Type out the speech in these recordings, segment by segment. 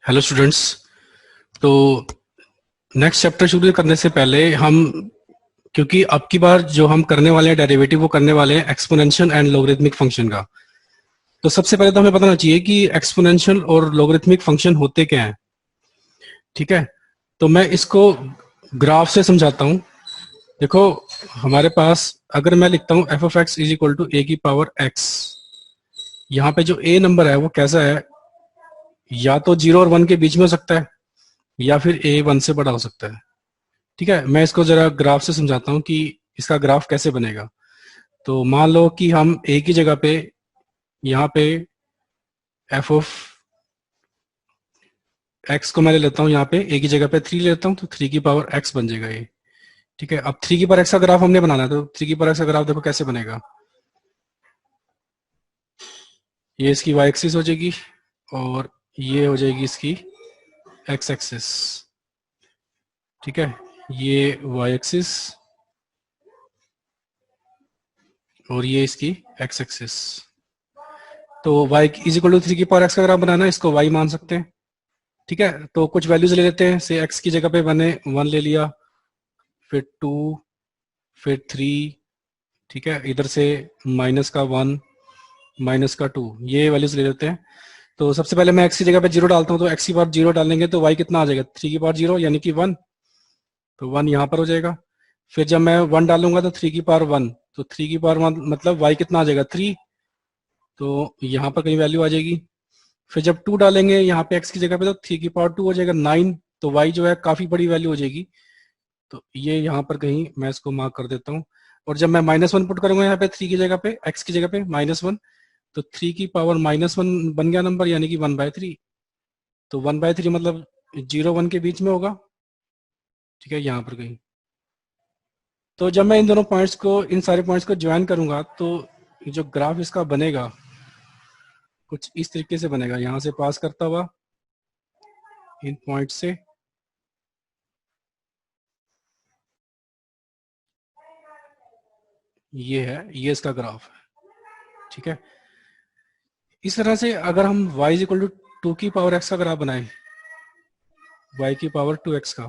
Hello students. तो next chapter शुरू करने से पहले हम, क्योंकि अब की बार जो हम करने वाले हैं डेरिवेटिव वो करने वाले हैं एक्सपोनेंशियल एंड लॉगरिथमिक फंक्शन का। तो सबसे पहले तो हमें पता होना चाहिए कि एक्सपोनेंशियल और लॉगरिथमिक फंक्शन होते क्या हैं। ठीक है, तो मैं इसको ग्राफ से समझाता हूँ। देखो, हमारे पास अगर मैं लिखता हूँ F of X is equal to A की पावर एक्स, यहाँ पे जो ए नंबर है वो कैसा है, या तो 0 और 1 के बीच में हो सकता है या फिर ए 1 से बड़ा हो सकता है। ठीक है, मैं इसको जरा ग्राफ से समझाता हूँ कि इसका ग्राफ कैसे बनेगा। तो मान लो कि हम ए की जगह पे यहाँ पे एफ ऑफ एक्स को मैं ले लेता हूँ, यहाँ पे ए की जगह पे 3 ले लेता हूँ, तो 3 की पावर एक्स बन जाएगा ये। ठीक है, अब 3 की पावर एक्स का ग्राफ हमने बनाना है, तो 3 की पावर एक्स का ग्राफ देखो कैसे बनेगा। ये इसकी वाई एक्सिस हो जाएगी और ये हो जाएगी इसकी एक्स एक्सिस। ठीक है, ये वाई एक्सिस और ये इसकी एक्स एक्सिस। तो y इज इक्वल टू 3 की पावर एक्स का ग्राफ बनाना है, इसको y मान सकते हैं। ठीक है, तो कुछ वैल्यूज ले लेते हैं। से x की जगह पे मैंने 1 ले लिया, फिर 2, फिर 3। ठीक है, इधर से माइनस का 1, माइनस का 2, ये वैल्यूज ले लेते हैं। तो सबसे पहले मैं x की जगह पे 0 डालता हूँ, तो x की पावर 0 डालेंगे तो y कितना आ जाएगा, 3 की पावर 0 यानी कि 1। तो 1 यहाँ पर हो जाएगा। फिर जब मैं 1 डालूंगा तो 3 की पावर 1, तो 3 की पावर 1 मतलब y कितना आ जाएगा 3, तो यहाँ पर कहीं वैल्यू आ जाएगी। फिर जब 2 डालेंगे यहाँ पे x की जगह पे, तो 3 की पावर 2 हो जाएगा 9, तो y जो है काफी बड़ी वैल्यू हो जाएगी। तो ये यहाँ पर कहीं मैं इसको मार्क कर देता हूँ। और जब मैं -1 पुट करूंगा यहाँ पे 3 की जगह पे, x की जगह पे -1, तो 3 की पावर -1 बन गया नंबर, यानी कि 1/3। तो 1/3 मतलब 0 1 के बीच में होगा। ठीक है, यहाँ पर कहीं। तो जब मैं इन दोनों पॉइंट्स को, इन सारे पॉइंट्स को ज्वाइन करूंगा, तो जो ग्राफ इसका बनेगा कुछ इस तरीके से बनेगा। यहाँ से पास करता हुआ इन पॉइंट से, ये है, ये इसका ग्राफ है। ठीक है, इस तरह से अगर हम y इज इक्वल टू 2 की पावर x का ग्राफ बनाएं, y की पावर 2x का,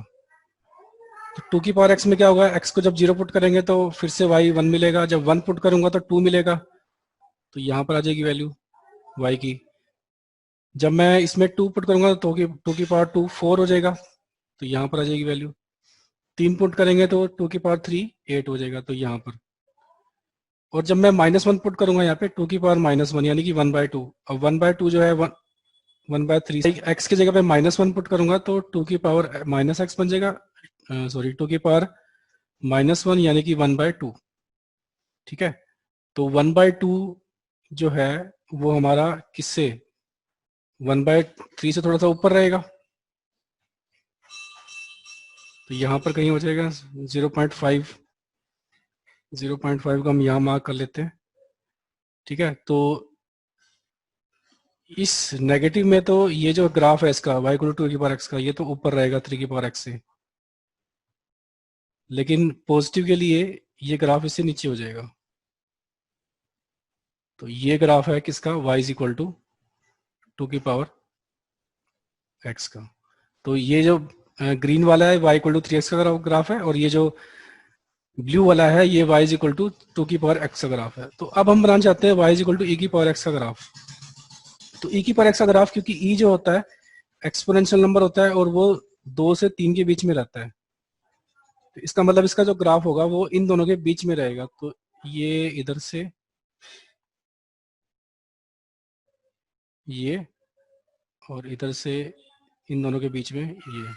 तो 2 की पावर x में क्या होगा, x को जब 0 पुट करेंगे तो फिर से y 1 मिलेगा, जब 1 पुट करूंगा तो 2 मिलेगा, तो यहाँ पर आ जाएगी वैल्यू y की। जब मैं इसमें 2 पुट करूंगा तो 2 की पावर 2 4 हो जाएगा, तो यहाँ पर आ जाएगी वैल्यू। 3 पुट करेंगे तो 2 की पावर 3 8 हो जाएगा, तो यहाँ पर। और जब मैं -1 पुट करूंगा यहाँ पे 2 की पावर -1 यानी कि 1/2। अब 1/2 जो है 1/3, एक्स की जगह पे -1 पुट करूंगा तो 2 की पावर -x बन जाएगा, सॉरी 2 की पावर -1 यानी कि 1/2। ठीक है, तो 1/2 जो है वो हमारा किससे, 1/3 से थोड़ा सा ऊपर रहेगा, तो यहाँ पर कहीं हो जाएगा 0.5। 0.5 को हम यहाँ मार्क कर लेते हैं। ठीक है, तो इस नेगेटिव में तो ये जो ग्राफ है इसका y इक्वल टू 2 की पावर x का, ये तो ऊपर रहेगा 3 की पावर x से, लेकिन पॉजिटिव के लिए ये ग्राफ इससे नीचे हो जाएगा। तो ये ग्राफ है किसका, y इज इक्वल टू 2 की पावर x का। तो ये जो ग्रीन वाला है y इक्वल टू 3x का ग्राफ है, और ये जो ब्लू वाला है ये y इज इक्वल टू 2 की पावर x का ग्राफ है। तो अब हम बनाना चाहते हैं y is equal to e की पावर x का ग्राफ। तो e की पावर x का ग्राफ, क्योंकि e जो होता है एक्सपोनेंशियल नंबर होता है और वो 2 से 3 के बीच में रहता है, तो इसका मतलब इसका जो ग्राफ होगा वो इन दोनों के बीच में रहेगा। तो ये इधर से ये, और इधर से इन दोनों के बीच में ये।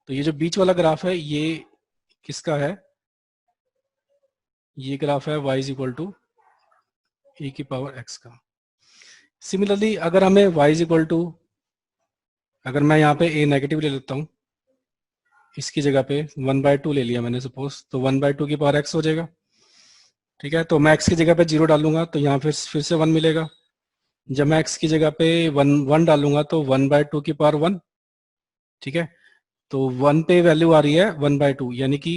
तो ये जो बीच वाला ग्राफ है ये किसका है, ये ग्राफ है y is equal to e की पावर x का। सिमिलरली अगर हमें y इज इक्वल टू, अगर मैं यहाँ पे a नेगेटिव ले लेता हूँ, इसकी जगह पे 1/2 ले लिया मैंने सपोज, तो 1/2 की पावर x हो जाएगा। ठीक है, तो मैं x की जगह पे 0 डालूंगा तो यहाँ फिर से 1 मिलेगा। जब मैं x की जगह पे 1 डालूंगा तो 1/2 की पावर 1। ठीक है, तो 1 पे वैल्यू आ रही है 1/2 यानी कि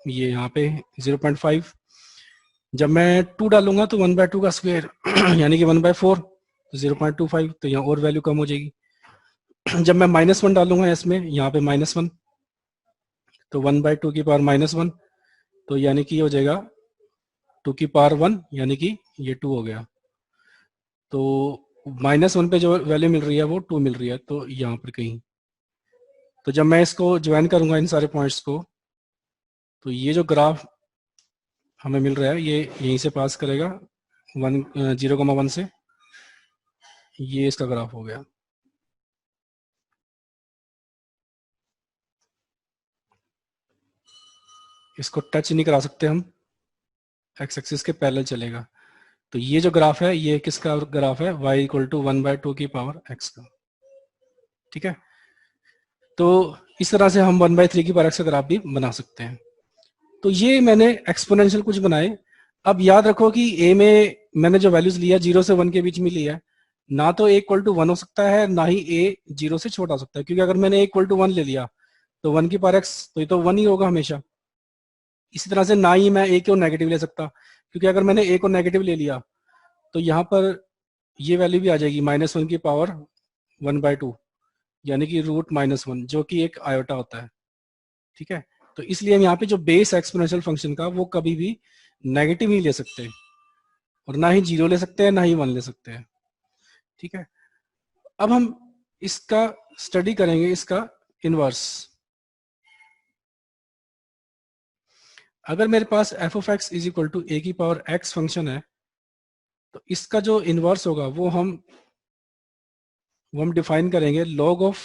ये यहाँ पे 0.5। जब मैं 2 डालूंगा तो 1/2 का स्क्वायर यानी कि 1/4। तो 0.25, तो यहाँ और वैल्यू कम हो जाएगी। जब मैं -1 डालूंगा इसमें, यहाँ पे -1, तो 1/2 की पावर -1, तो यानी कि ये हो जाएगा 2 की पावर 1, यानी कि ये 2 हो गया। तो -1 पे जो वैल्यू मिल रही है वो 2 मिल रही है, तो यहाँ पर कहीं। तो जब मैं इसको ज्वाइन करूंगा इन सारे पॉइंट्स को, तो ये जो ग्राफ हमें मिल रहा है ये यहीं से पास करेगा 0,1 से, ये इसका ग्राफ हो गया। इसको टच नहीं करा सकते हम, एक्स एक्सिस के पैरेलल चलेगा। तो ये जो ग्राफ है ये किसका ग्राफ है, y = 1/2 की पावर x का। ठीक है, तो इस तरह से हम 1/3 की पावर x का ग्राफ भी बना सकते हैं। तो ये मैंने एक्सपोनेंशियल कुछ बनाए। अब याद रखो कि a में मैंने जो वैल्यूज लिया 0 से 1 के बीच में लिया है, ना तो a = 1 हो सकता है, ना ही a 0 से छोटा हो सकता है, क्योंकि अगर मैंने a = 1 ले लिया तो 1 की पावर x तो ये तो 1 ही होगा हमेशा। इसी तरह से ना ही मैं a को नेगेटिव ले सकता, क्योंकि अगर मैंने a को नेगेटिव ले लिया तो यहाँ पर ये वैल्यू भी आ जाएगी -1 की पावर 1/2, यानी कि √-1, जो कि एक आयोटा होता है। ठीक है, तो इसलिए हम यहाँ पे जो बेस एक्सपोनेंशियल फंक्शन का वो कभी भी नेगेटिव नहीं ले सकते, और ना ही 0 ले सकते हैं, ना ही 1 ले सकते हैं। ठीक है, अब हम इसका स्टडी करेंगे, इसका इनवर्स। अगर मेरे पास f(x) = a की पावर x फंक्शन है, तो इसका जो इनवर्स होगा वो हम डिफाइन करेंगे log of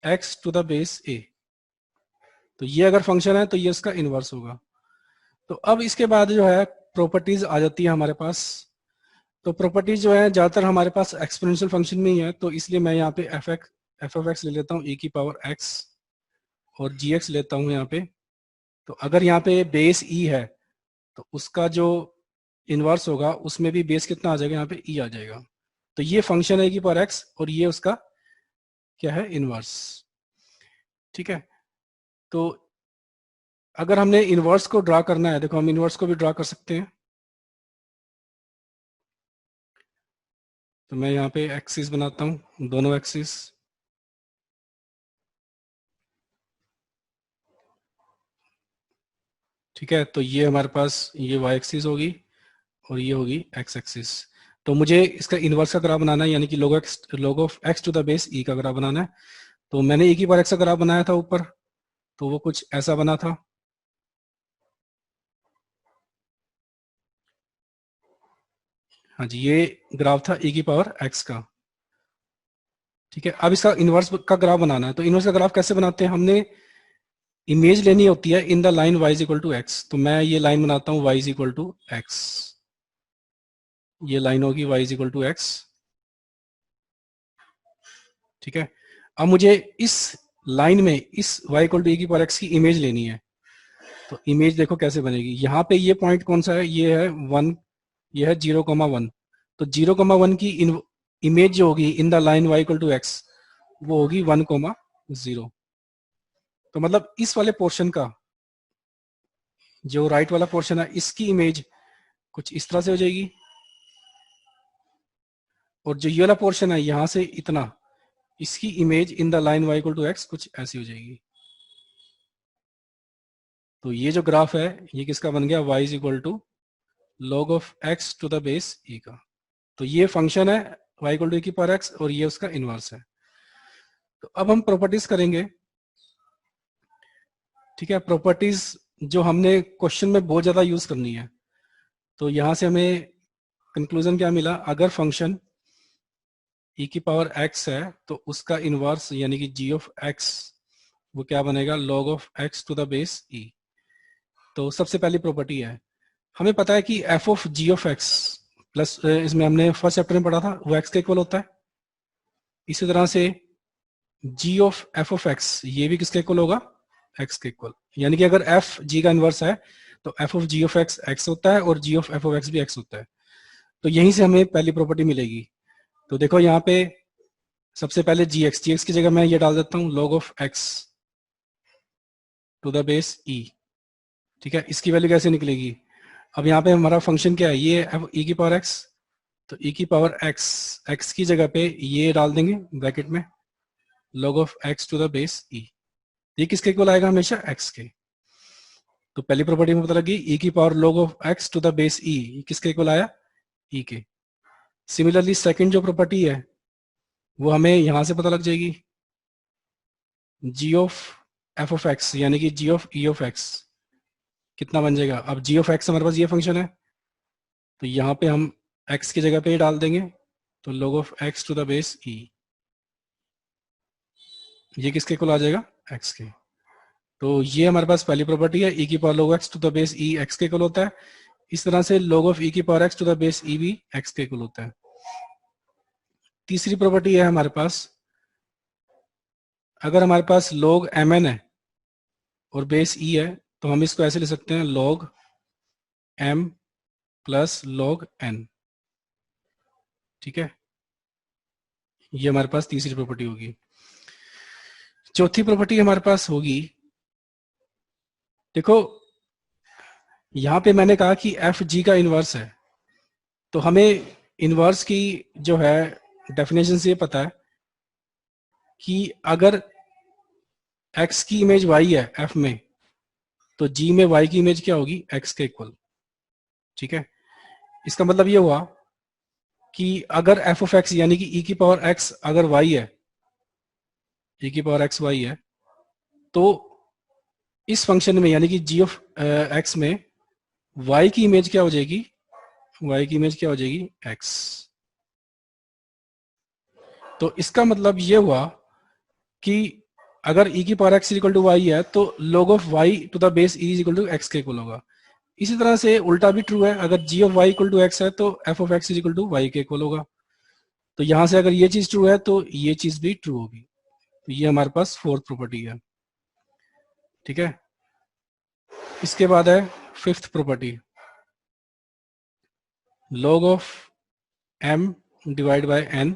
x to the base a। तो ये अगर फंक्शन है तो ये उसका इनवर्स होगा। तो अब इसके बाद जो है प्रॉपर्टीज आ जाती है हमारे पास। तो प्रॉपर्टीज जो है ज्यादातर हमारे पास एक्सपोनेंशियल फंक्शन में ही है, तो इसलिए मैं यहाँ पे f(x) ले लेता हूँ e की पावर x, और gx लेता हूँ यहाँ पे। तो अगर यहाँ पे बेस e है तो उसका जो इनवर्स होगा उसमें भी बेस कितना आ जाएगा, यहाँ पे e आ जाएगा। तो ये फंक्शन है e की पावर x, और ये उसका क्या है, इनवर्स। ठीक है, तो अगर हमने इनवर्स को ड्रा करना है, देखो हम इनवर्स को भी ड्रा कर सकते हैं। तो मैं यहाँ पे एक्सिस बनाता हूँ, दोनों एक्सिस। ठीक है, तो ये हमारे पास ये y एक्सिस होगी और ये होगी x एक्सिस। तो मुझे इसका इनवर्स का ग्राफ बनाना है, यानी कि log of x to the base e का ग्राफ बनाना है। तो मैंने e की पावर x का ग्राफ बनाया था ऊपर, तो वो कुछ ऐसा बना था। हाँ जी, ये ग्राफ था e की पावर x का। ठीक है, अब इसका इनवर्स का ग्राफ बनाना है। तो इनवर्स का ग्राफ कैसे बनाते हैं, हमने इमेज लेनी होती है in the line y = x। तो मैं ये लाइन बनाता हूँ y = x, ये लाइन होगी y = x। ठीक है, अब मुझे इस लाइन में इस y = e की पावर x की इमेज लेनी है। तो इमेज देखो कैसे बनेगी, यहाँ पे ये पॉइंट कौन सा है, ये है 1, ये है 0,1। तो 0,1 की इमेज जो होगी in the line y = x वो होगी 1,0। तो मतलब इस वाले पोर्शन का, जो राइट वाला पोर्शन है, इसकी इमेज कुछ इस तरह से हो जाएगी, और जो ये वाला पोर्शन है यहां से इतना, इसकी image in the line y = x कुछ ऐसी हो जाएगी। तो ये जो ग्राफ है ये किसका बन गया, y = log of x to the base e का। तो ये फंक्शन है y = e की पावर x, और ये उसका इनवर्स है। तो अब हम प्रॉपर्टीज करेंगे। ठीक है, प्रॉपर्टीज जो हमने क्वेश्चन में बहुत ज्यादा यूज करनी है। तो यहां से हमें कंक्लूजन क्या मिला, अगर फंक्शन e की पावर x है तो उसका इनवर्स यानी कि g ऑफ x वो क्या बनेगा, log of x to the base e। तो सबसे पहली प्रॉपर्टी है, हमें पता है कि f of g of x plus, इसमें हमने फर्स्ट चैप्टर में पढ़ा था, वो x के इक्वल होता है। इसी तरह से g of f of x ये भी किसके इक्वल होगा, x के इक्वल। यानी कि अगर f g का इनवर्स है तो f of g of x x होता है, और g of f of x भी x होता है। तो यहीं से हमें पहली प्रॉपर्टी मिलेगी। तो देखो यहाँ पे सबसे पहले gx की जगह मैं ये डाल देता हूँ log of x to the base e। ठीक है, इसकी वैल्यू कैसे निकलेगी, अब यहाँ पे हमारा फंक्शन क्या है, ये e की पावर x, तो e की पावर x की जगह पे ये डाल देंगे ब्रैकेट में, log of x to the base e। ये किसके इक्वल आएगा? हमेशा x के। तो पहली प्रॉपर्टी में पता लगी e की power log of x to the base e, किसके इक्वल आया? e के। सिमिलरली सेकंड जो प्रॉपर्टी है वो हमें यहां से पता लग जाएगी, g of f of x यानी कि g of e of x कितना बन जाएगा? अब g ऑफ x हमारे पास ये फंक्शन है, तो यहाँ पे हम x की जगह पे ही डाल देंगे, तो log of x to the base e, ये किसके इक्वल आ जाएगा? x के। तो ये हमारे पास पहली प्रॉपर्टी है, e की power log x to the base e x के इक्वल होता है। इस तरह से log ऑफ e की power x to the base e भी x के इक्वल होता है। तीसरी प्रॉपर्टी है हमारे पास, अगर हमारे पास log mn है और बेस e है तो हम इसको ऐसे ले सकते हैं log m plus log n। ठीक है, ये हमारे पास तीसरी प्रॉपर्टी होगी। चौथी प्रॉपर्टी हमारे पास होगी, देखो यहां पे मैंने कहा कि एफ जी का इनवर्स है, तो हमें इनवर्स की जो है डेफिनेशन से ये पता है कि अगर x की इमेज y है f में, तो g में y की इमेज क्या होगी? x के इक्वल। ठीक है, इसका मतलब ये हुआ कि अगर f ऑफ x यानी कि e की पावर x अगर y है, e की पावर x y है, तो इस फंक्शन में यानी कि g ऑफ x में y की इमेज क्या हो जाएगी? y की इमेज क्या हो जाएगी? x। तो इसका मतलब ये हुआ कि अगर e की power x equal to y है तो log of y to the base e equal to x के इक्वल होगा। इसी तरह से उल्टा भी ट्रू है, अगर g of y equal to x है तो f of x equal to y के इक्वल होगा। तो यहां से अगर ये चीज ट्रू है तो ये चीज भी ट्रू होगी। तो ये हमारे पास फोर्थ प्रॉपर्टी है। ठीक है, इसके बाद है fifth property, log of m divide by n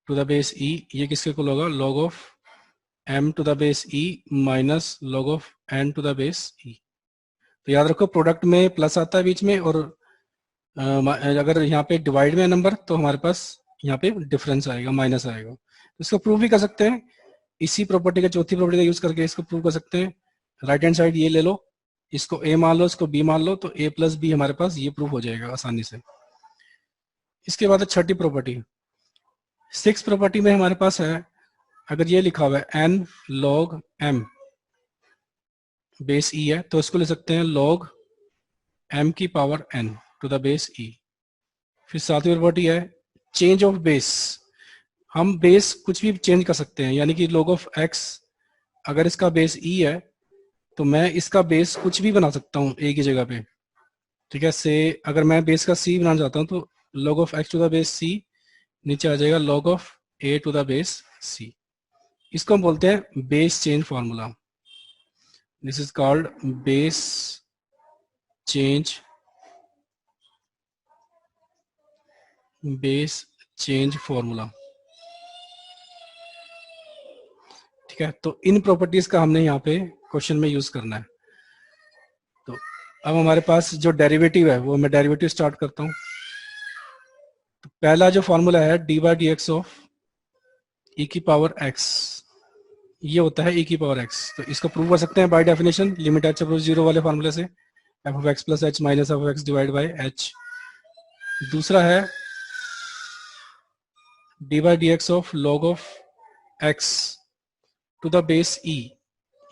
to the base e, ये किसके इक्वल होगा? log of m to the base e minus log of n to the base e। तो याद रखो प्रोडक्ट में प्लस आता है बीच में, और अगर यहाँ पे डिवाइड में है नंबर तो हमारे पास यहाँ पे डिफरेंस आएगा, माइनस आएगा। तो इसको प्रूव भी कर सकते हैं, इसी प्रॉपर्टी का चौथी प्रॉपर्टी का यूज करके इसको प्रूव कर सकते हैं। राइट हैंड साइड ये ले लो, इसको a मान लो, इसको b मान लो, तो a प्लस बी हमारे पास ये प्रूव हो जाएगा आसानी से। इसके बाद छठी प्रॉपर्टी, सिक्स प्रॉपर्टी में हमारे पास है, अगर ये लिखा हुआ है n log m base e है, तो इसको ले सकते हैं log m की power n to the base e। फिर सातवीं प्रॉपर्टी है चेंज ऑफ बेस, हम बेस कुछ भी चेंज कर सकते हैं, यानी कि log ऑफ x अगर इसका बेस e है तो मैं इसका बेस कुछ भी बना सकता हूँ a की जगह पे। ठीक है, से अगर मैं बेस का c बनाना चाहता हूँ तो log of x to the base c नीचे आ जाएगा log of a to the base c। इसको हम बोलते हैं base change formula. This is called base change formula. ठीक है, तो इन प्रॉपर्टीज का हमने यहाँ पे क्वेश्चन में यूज करना है। तो अब हमारे पास जो डेरिवेटिव है वो मैं डेरिवेटिव स्टार्ट करता हूँ। तो पहला जो फॉर्मूला है D by D x of E की पावर एक्स, ये होता है ई की पावर एक्स। तो इसको प्रूव कर सकते हैं by definition, limit H approach zero वाले फॉर्मूले से, F of X plus H minus F of X divide by H. दूसरा है D by D x of log of X to the base E,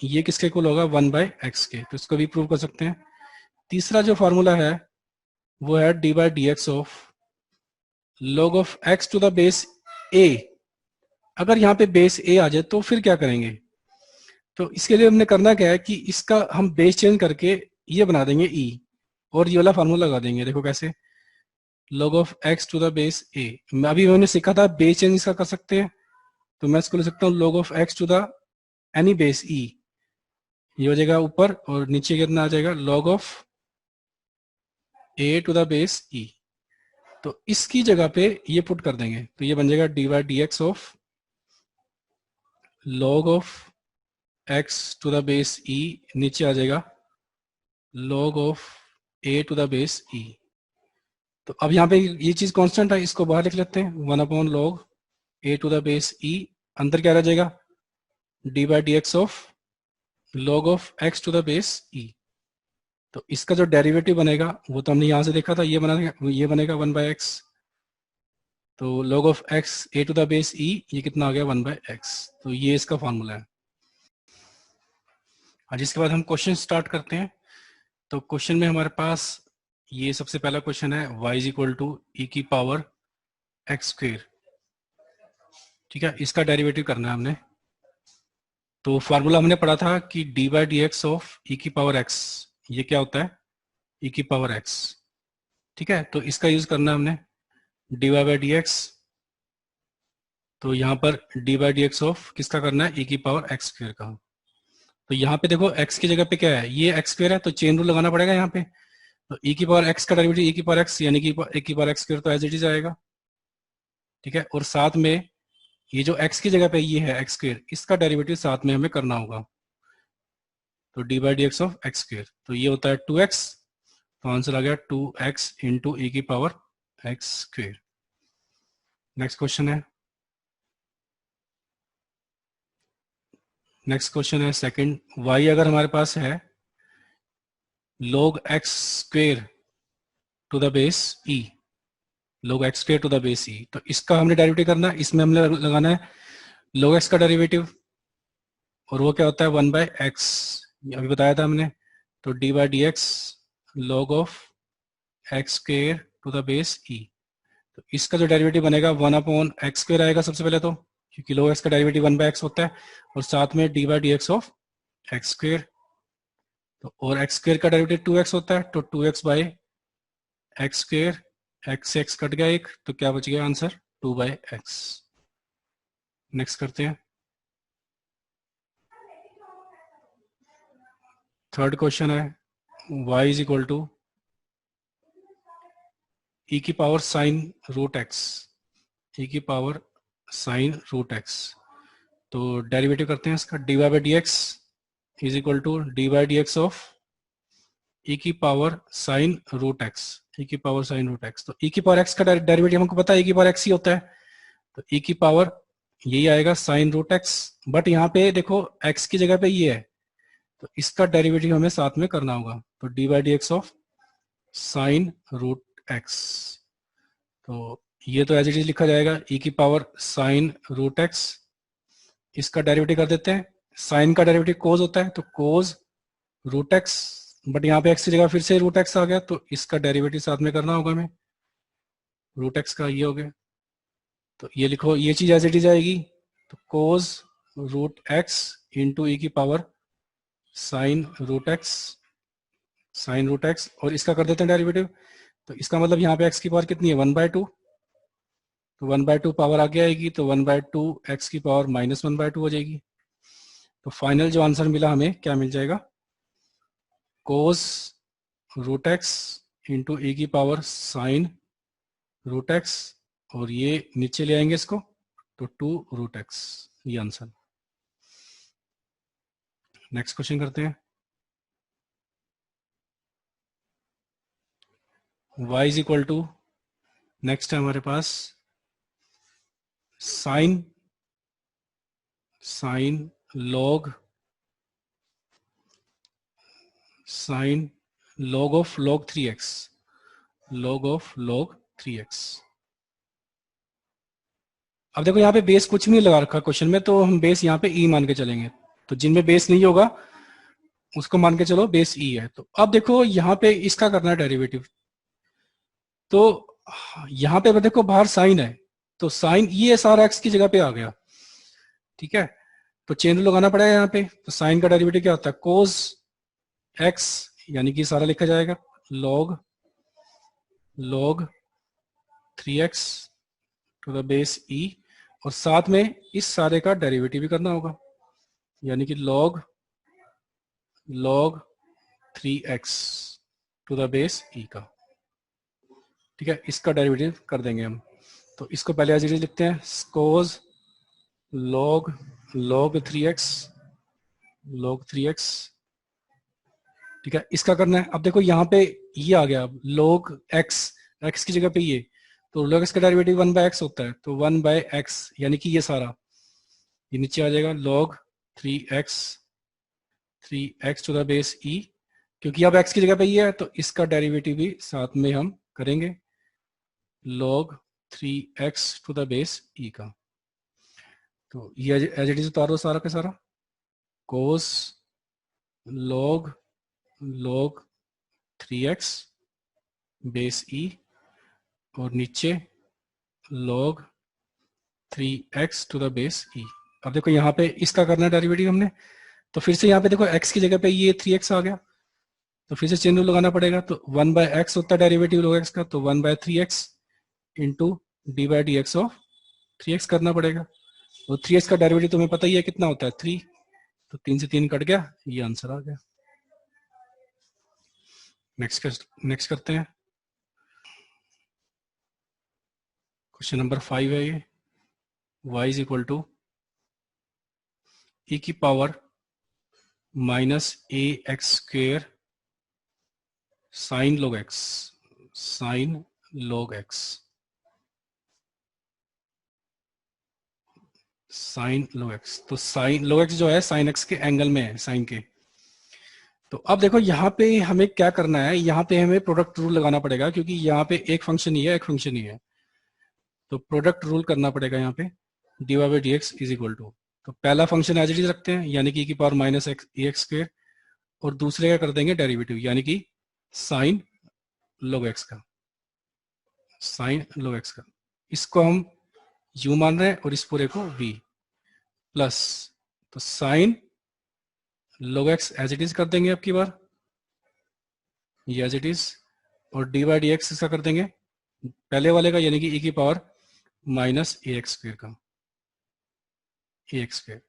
ये किसके इक्वल होगा? 1 by x के। तो इसको भी प्रूव कर सकते हैं। तीसरा जो फॉर्मूला है वो है D by D x of log of X to the base A. अगर यहाँ पे बेस ए आ जाए तो फिर क्या करेंगे? तो इसके लिए हमने करना क्या है कि इसका हम बेस चेंज करके ये बना देंगे ई, और ये वाला फार्मूला लगा देंगे। देखो कैसे, log of X to the base A. अभी मैंने सीखा था बेस चेंज इसका कर सकते हैं, तो मैं इसको ले सकता हूँ log of X to the any base E, ये हो जाएगा ऊपर, और नीचे कितना आ जाएगा? log of A to the base E. तो इसकी जगह पे ये पुट कर देंगे, तो ये बन जाएगा D by D x of log of X to the base E, नीचे आ जाएगा log of A to the base E. तो अब यहाँ पे ये चीज कांस्टेंट है, इसको बाहर लिख लेते हैं, 1/log a to the base e, अंदर क्या रह जाएगा, d by D x of log of x to the base e। तो इसका जो डेरिवेटिव बनेगा वो तो हमने यहां से देखा था, ये बनेगा 1/x, तो log of x a to the base e, ये कितना आ गया 1/x। तो ये इसका फॉर्मूला है। आज इसके बाद हम क्वेश्चन स्टार्ट करते हैं। तो क्वेश्चन में हमारे पास ये सबसे पहला क्वेश्चन है, y is equal to E की पावर एक्स स्क्वेयर। ठीक है, इसका डेरिवेटिव करना है हमने। तो फार्मूला हमने पढ़ा था कि D by D x of E की पावर एक्स, ये क्या होता है, ई की पावर एक्स। ठीक है, तो इसका यूज करना है हमने, d Y by D x. तो यहाँ पर d by D x of किसका करना है, ई की पावर एक्स स्क्वेयर का। तो यहाँ पे देखो x की जगह पे क्या है, ये एक्स स्क्वेयर है, तो चेन रूल लगाना पड़ेगा यहाँ पे। तो e की पावर x का डेरिवेटिव e की पावर x यानी कि e की पावर x स्क्वायर, तो एज इट इज आएगा। ठीक है, और साथ में ये जो x की जगह पे ये है x स्क्वायर, इसका डेरिवेटिव साथ में हमें करना होगा। तो d by D x of x square, तो ये होता है 2x। तो आंसर आ गया 2x इंटू ई की power x square. Next question है, नेक्स्ट क्वेश्चन है सेकंड, y अगर हमारे पास है log x square to the base e, log x square to the base e, तो इसका हमने डेरिवेटिव करना है। इसमें हमने लगाना है log x का डेरिवेटिव, और वो क्या होता है 1/x, अभी बताया था हमने। तो d by D x log of x square to the base e, तो इसका जो डेरिवेटिव बनेगा 1/x स्क्वायर आएगा सबसे पहले, तो क्योंकि log x का डेरिवेटिव 1/x होता है, और साथ में D by D x of x square. तो और एक्स स्क्वायर का डेरिवेटिव 2x होता है, तो 2x by x square, x से एक्स कट गया एक, तो क्या बच गया आंसर 2/x। नेक्स्ट करते हैं, थर्ड क्वेश्चन है, y is equal to E की power sine root X, E की पावर साइन रूट एक्स। तो डेरिवेटिव करते हैं इसका, D Y by D x is equal to D by D x of E की power sine root X, E की power sine root x. तो e की power x का derivative हमको पता है, ई की पावर एक्स ही होता है, तो ई की पावर यही आएगा साइन रूट एक्स। बट यहाँ पे देखो एक्स की जगह पे ये है, तो इसका डेरिवेटिव हमें साथ में करना होगा। तो d by D x of sine root x, तो ये तो एज इट इज लिखा जाएगा ई की पावर साइन रूट एक्स। इसका डेरिवेटिव कर देते हैं, साइन का डेरिवेटिव कोज होता है, तो कोज रूट एक्स, बट यहाँ पे एक्स की जगह फिर से रूट एक्स आ गया, तो इसका डेरिवेटिव साथ में करना होगा हमें, रूट एक्स का ये हो गया। तो ये लिखो, ये चीज एज इट इज आएगी, तो cos root x into e की power sine root x, sine root x, और इसका कर देते हैं डेरिवेटिव। तो इसका मतलब यहाँ पे एक्स की पावर कितनी है 1/2, तो 1/2 पावर आगे आएगी, तो 1/2 एक्स की पावर -1/2 हो जाएगी। तो फाइनल जो आंसर मिला हमें क्या मिल जाएगा, कोस रूट एक्स इंटू ई की पावर साइन रूट एक्स, और ये नीचे ले आएंगे इसको, तो 2√x, ये आंसर। नेक्स्ट क्वेश्चन करते हैं, y is equal to, next है हमारे पास sine, sine log, sine log of log 3x, log of log 3x। अब देखो यहाँ पे बेस कुछ नहीं लगा रखा क्वेश्चन में, तो हम बेस यहाँ पे e मान के चलेंगे। तो जिनमें बेस नहीं होगा उसको मान के चलो बेस e है। तो अब देखो यहाँ पे इसका करना है डेरिवेटिव, तो यहाँ पे देखो बाहर साइन है, तो साइन ये सारा एक्स की जगह पे आ गया। ठीक है, तो चेन रूल लगाना पड़ेगा यहाँ पे। तो साइन का डेरिवेटिव क्या होता है, कोस एक्स, यानी कि सारा लिखा जाएगा log 3x to the base e, और साथ में इस सारे का डेरिवेटिव भी करना होगा, यानी कि log 3x to the base e का। ठीक है, इसका डेरिवेटिव कर देंगे हम। तो इसको पहले एज इट इज लिखते हैं, कोस log 3x। ठीक है, इसका करना है। अब देखो यहाँ पे ये आ गया log x, एक्स की जगह पे ये, तो log x का डेरिवेटिव 1/x होता है, तो 1/x यानी कि ये सारा ये नीचे आ जाएगा log 3x to the base e, क्योंकि अब x की जगह पे ये है तो इसका डेरिवेटिव भी साथ में हम करेंगे log 3x to the base e का। तो ये एज इट इज उतारो सारा का सारा, cos log 3x base e और नीचे log 3x to the base e। अब देखो यहाँ पे इसका करना डेरिवेटिव हमने, तो फिर से यहाँ पे देखो x की जगह पे ये 3x आ गया, तो फिर से चेन रूल लगाना पड़ेगा, तो 1/x होता है डेरिवेटिव log x का, तो 1/3x into D by D x of 3x करना पड़ेगा। और 3x का डेरिवेटिव तुम्हें पता ही है कितना होता है 3, तो 3 से 3 कट गया, ये आंसर आ गया। नेक्स्ट करते हैं, क्वेश्चन नंबर 5 है ये, y is equal to e की पावर माइनस ए x square sine log x, sine log x, sine log x। तो साइन log x जो है साइन x के एंगल में है, साइन के। तो अब देखो यहाँ पे हमें क्या करना है, यहाँ पे हमें प्रोडक्ट रूल लगाना पड़ेगा, क्योंकि यहाँ पे एक फंक्शन ही है, एक फंक्शन ही है, तो प्रोडक्ट रूल करना पड़ेगा यहाँ पे, d Y by D x is equal to, तो पहला फंक्शन एज इट इज रखते हैं यानी कि पावर माइनस एक्स ए एक्स स्क्वेयर, और दूसरे का कर देंगे डेरिवेटिव यानी कि साइन log x का, साइन log x का, इसको हम u मान रहे हैं और इस पूरे को v प्लस, तो sine log x as it is कर देंगे अब की बार, ये एज इट इज, और डी बाई डी एक्स इसका कर देंगे पहले वाले का यानी कि e की पावर माइनस ए एक्स स्क्वेयर का, ए एक्स स्क्वेयर।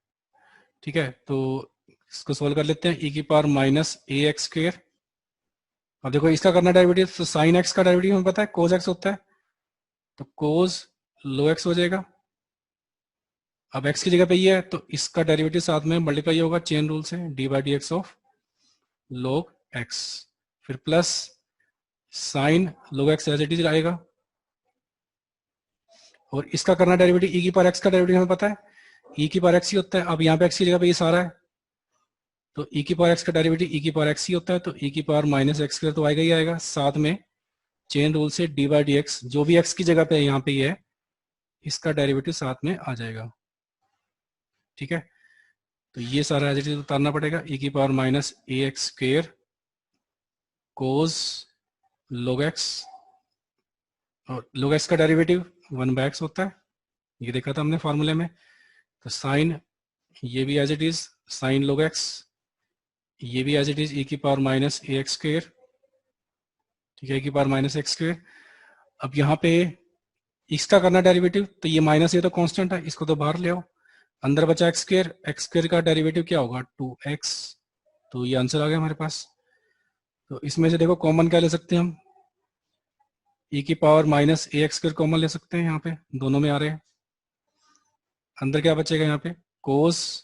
ठीक है, तो इसको सोल्व कर लेते हैं, e की पावर माइनस ए एक्स स्क्वेयर। अब देखो इसका करना डेरिवेटिव, तो साइन एक्स का डेरिवेटिव हमें पता है कोस एक्स होता है, तो कोस लो एक्स हो जाएगा। अब x की जगह पे ये है तो इसका डेरिवेटिव साथ में मल्टीप्लाई होगा चेन रूल से, d by D x of log x, फिर plus sine log x as it is आएगा, और इसका करना डेरिवेटिव e की पावर x का डेरिवेटिव हमें पता है e की पावर x ही होता है। अब यहाँ पे x की जगह पे ये सारा है, तो e की पावर x का डेरिवेटिव e की पावर x ही होता है, तो e की पावर माइनस एक्स स्क्वायर तो आएगा ही आएगा, साथ में चेन रूल से डी बाई डी एक्स जो भी x की जगह पे यहाँ पे ये है इसका डेरिवेटिव साथ में आ जाएगा। ठीक है, तो ये सारा एज इट इज उतारना पड़ेगा, e की पावर माइनस ए एक्स स्क्वेयर कोस log x, और log x का डेरिवेटिव 1/x होता है, ये देखा था हमने फॉर्मूले में, तो साइन ये भी as it is sine log x, ये भी एज इट इज e की पावर माइनस ए एक्स स्क्वेयर, ठीक है, e की पावर माइनस एक्स स्क्वेयर। अब यहाँ पे इसका करना डेरिवेटिव, तो ये माइनस ये तो कांस्टेंट है, इसको तो बाहर ले आओ, अंदर बचा एक्स स्क्वेयर का डेरिवेटिव क्या होगा 2x, तो ये आंसर आ गया हमारे पास। तो इसमें से देखो कॉमन क्या ले सकते हैं हम, e की पावर माइनस ए एक्स स्क्वेयर कॉमन ले सकते हैं, यहाँ पे दोनों में आ रहे हैं, अंदर क्या बचेगा यहाँ पे कोस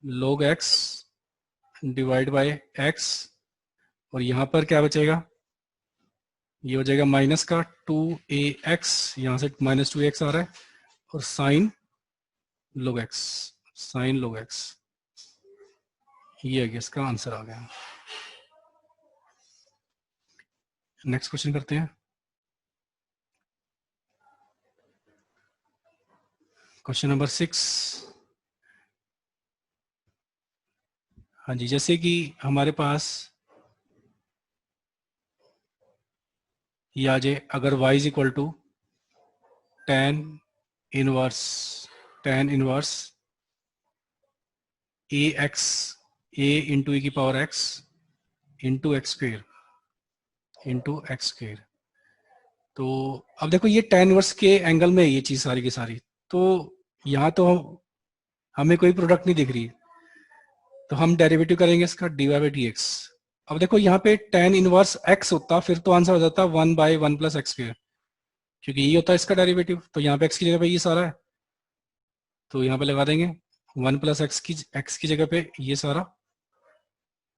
log x divide by x, और यहाँ पर क्या बचेगा, ये हो जाएगा माइनस का 2ax, यहाँ से माइनस 2x आ रहा है, और sine log x, sine log x, ये इसका आंसर आ गया। नेक्स्ट क्वेश्चन करते हैं, क्वेश्चन नंबर 6। हाँ जी, जैसे कि हमारे पास ये आ जाए, अगर y is equal to tan inverse a x a into e की power x into x square, तो अब देखो ये tan इनवर्स के एंगल में है ये चीज सारी की सारी, तो यहाँ तो हमें कोई प्रोडक्ट नहीं दिख रही, तो हम डेरिवेटिव करेंगे इसका D Y by D x. अब देखो यहाँ पे tan इनवर्स x होता फिर तो आंसर हो जाता 1/1 प्लस एक्स स्क्वेयर, क्योंकि ये होता है इसका डेरिवेटिव, तो यहाँ पे x की जगह पे ये सारा है, तो यहाँ पे लगा देंगे 1 प्लस x की जगह पे ये सारा,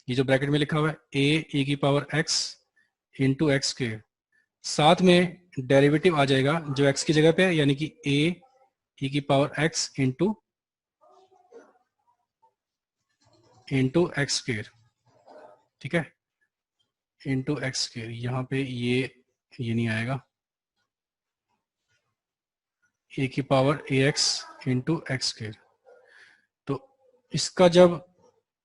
ये जो ब्रैकेट में लिखा हुआ है ए की power x into x square, साथ में डेरिवेटिव आ जाएगा जो एक्स की जगह पे है, यानी कि ए ई की power x into x square, ठीक है, इंटू एक्स स्क्वेयर। यहाँ पे ये नहीं आएगा, ए की पावर ए एक्स इंटू एक्स स्क्वेयर। तो इसका जब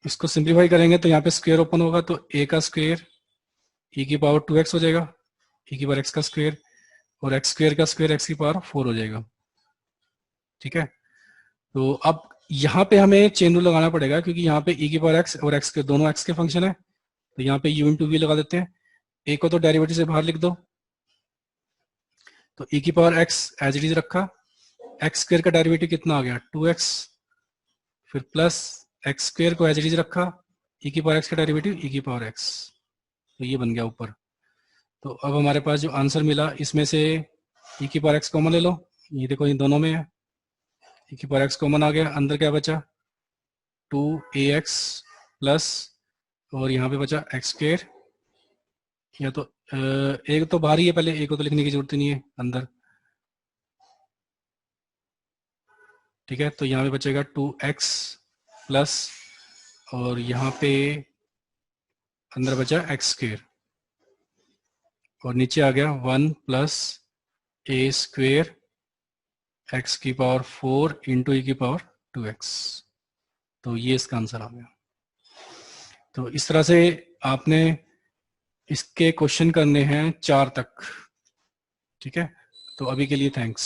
इसको सिंप्लीफाई करेंगे तो यहाँ पे स्क्वेयर ओपन होगा, तो ए का स्क्वेयर ई की पावर 2x हो जाएगा, ई की पावर एक्स का स्क्वेयर, और एक्स स्क्वेयर का स्क्वेयर एक्स की पावर 4 हो जाएगा, ठीक है। तो अब यहाँ पे हमें चेन रूल लगाना पड़ेगा, क्योंकि यहाँ पे ई की पावर एक्स और एक्स के दोनों एक्स के फंक्शन है, तो यहाँ पे यू इंटू वी लगा देते हैं। ए को तो डेरिवेटिव से बाहर लिख दो, तो ई की power x as it is रखा, एक्स स्क्वेयर का डेरिवेटिव कितना आ गया 2x, फिर प्लस एक्स स्क्वेयर को एज इट इज रखा, ई की पावर एक्स का डेरिवेटिव ई की पावर एक्स, तो ये बन गया ऊपर। तो अब हमारे पास जो आंसर मिला, इसमें से ई की पावर एक्स कॉमन ले लो, ये देखो इन दोनों में है, ई की पावर एक्स कॉमन आ गया, अंदर क्या बचा 2ax प्लस, और यहाँ पे बचा एक्स स्क्वेयर, या तो एक तो बाहर ही है, पहले एक को तो लिखने की जरूरत नहीं है अंदर, ठीक है। तो यहाँ पे बचेगा 2x प्लस, और यहाँ पे अंदर बचा एक्स स्क्वेयर, और नीचे आ गया 1 प्लस ए स्क्वेयर एक्स की पावर 4 इंटू ई की पावर 2x। तो ये इसका आंसर आ गया। तो इस तरह से आपने इसके क्वेश्चन करने हैं 4 तक, ठीक है। तो अभी के लिए थैंक्स।